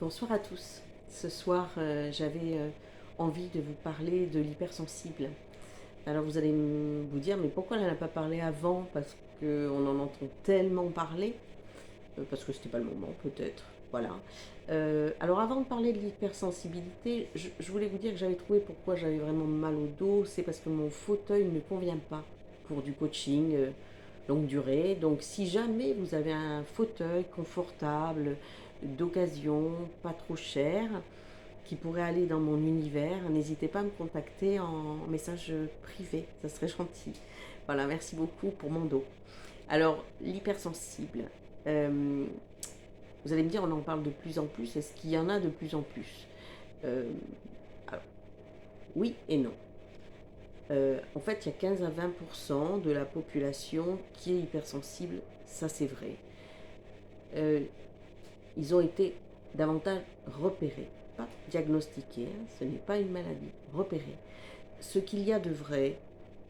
Bonsoir à tous. Ce soir, j'avais envie de vous parler de l'hypersensible. Alors vous allez vous dire, mais pourquoi elle n'en a pas parlé avant? Parce qu'on en entend tellement parler. Parce que c'était pas le moment, peut-être. Voilà. Alors avant de parler de l'hypersensibilité, je voulais vous dire que j'avais trouvé pourquoi j'avais vraiment mal au dos. C'est parce que mon fauteuil ne convient pas pour du coaching longue durée. Donc si jamais vous avez un fauteuil confortable, d'occasion, pas trop cher, qui pourrait aller dans mon univers, n'hésitez pas à me contacter en message privé, ça serait gentil. Voilà, merci beaucoup pour mon dos. Alors, l'hypersensible, euh, vous allez me dire, on en parle de plus en plus, est-ce qu'il y en a de plus en plus? Euh, alors, oui et non. En fait, il y a 15 à 20% de la population qui est hypersensible, ça c'est vrai. Euh, Ils ont été davantage repérés, pas diagnostiqués, hein, ce n'est pas une maladie, repérés. Ce qu'il y a de vrai,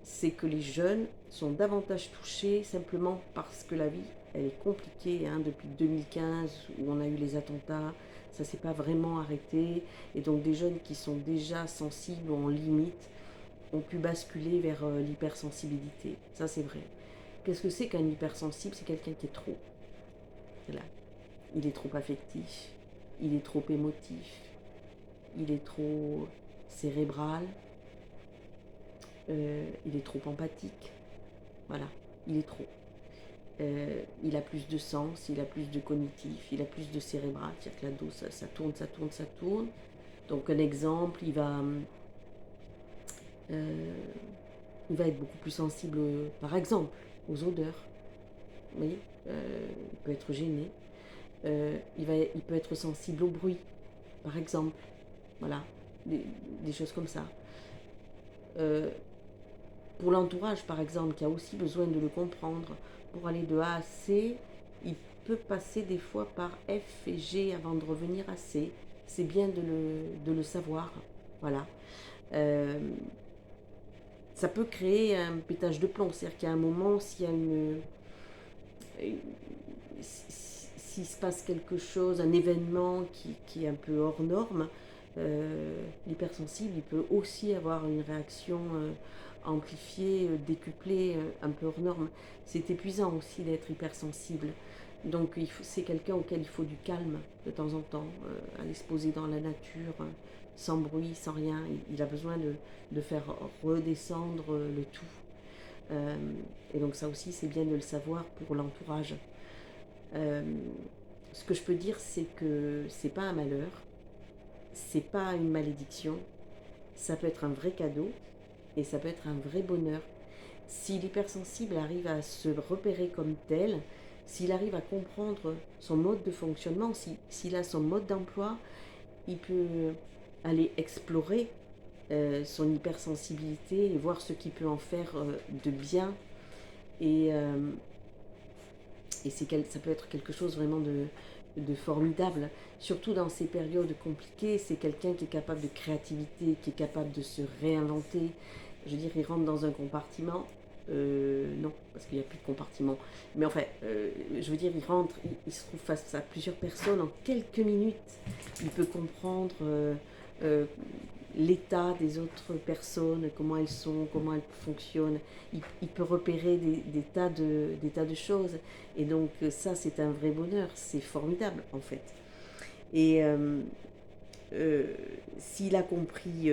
c'est que les jeunes sont davantage touchés simplement parce que la vie, elle est compliquée depuis 2015 où on a eu les attentats, ça s'est pas vraiment arrêté, et donc des jeunes qui sont déjà sensibles ou en limite ont pu basculer vers l'hypersensibilité. Ça c'est vrai. Qu'est-ce que c'est qu'un hypersensible? C'est quelqu'un qui est trop. Là, il est trop affectif, il est trop émotif, il est trop cérébral, il est trop empathique. Voilà, il est trop. Il a plus de sens, il a plus de cognitif, il a plus de cérébral, c'est-à-dire que la dose, ça tourne, ça tourne, ça tourne. Donc un exemple, euh, il va être beaucoup plus sensible, par exemple, aux odeurs. Vous voyez, il peut être gêné. Il peut être sensible au bruit, par exemple. Voilà, des choses comme ça. Euh, pour l'entourage, par exemple, qui a aussi besoin de le comprendre, pour aller de A à C, il peut passer des fois par F et G avant de revenir à C. C'est bien de le savoir. Voilà. Euh, Ça peut créer un pétage de plomb. C'est-à-dire qu'à un moment, s'il y a s'il se passe quelque chose, un événement qui est un peu hors norme, l'hypersensible, il peut aussi avoir une réaction amplifiée, décuplée, un peu hors norme. C'est épuisant aussi d'être hypersensible. Donc c'est quelqu'un auquel il faut du calme de temps en temps, aller se poser dans la nature, sans bruit, sans rien. Il a besoin de faire redescendre le tout. Euh, et donc ça aussi, c'est bien de le savoir pour l'entourage. Euh, Ce que je peux dire, c'est que c'est pas un malheur, c'est pas une malédiction, ça peut être un vrai cadeau et ça peut être un vrai bonheur. Si l'hypersensible arrive à se repérer comme tel, s'il arrive à comprendre son mode de fonctionnement, s'il a son mode d'emploi, il peut aller explorer son hypersensibilité et voir ce qu'il peut en faire de bien. Et, euh, et ça peut être quelque chose vraiment de formidable. Surtout dans ces périodes compliquées, c'est quelqu'un qui est capable de créativité, qui est capable de se réinventer. Je veux dire, il rentre dans un compartiment. Non, parce qu'il n'y a plus de compartiment. Mais enfin, je veux dire, il rentre, il se trouve face à plusieurs personnes en quelques minutes. Il peut comprendre euh, l'état des autres personnes, comment elles sont, comment elles fonctionnent. Il peut repérer des tas de choses. Et donc ça, c'est un vrai bonheur. C'est formidable, en fait. Et euh, s'il a compris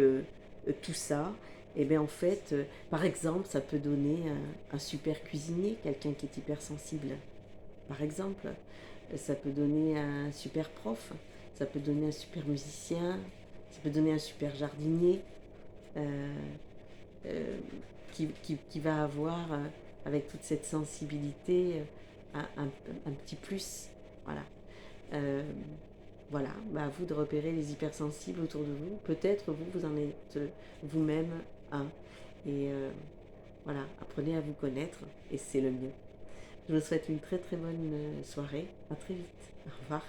tout ça, et bien en fait, par exemple, ça peut donner un super cuisinier, quelqu'un qui est hypersensible. Par exemple, ça peut donner un super prof, ça peut donner un super musicien, ça peut donner un super jardinier euh, euh, qui va avoir, avec toute cette sensibilité, un petit plus. Voilà. Euh, voilà, bah à vous de repérer les hypersensibles autour de vous. Peut-être vous en êtes vous-même un. Et voilà, apprenez à vous connaître et c'est le mieux. Je vous souhaite une très très bonne soirée. À très vite. Au revoir.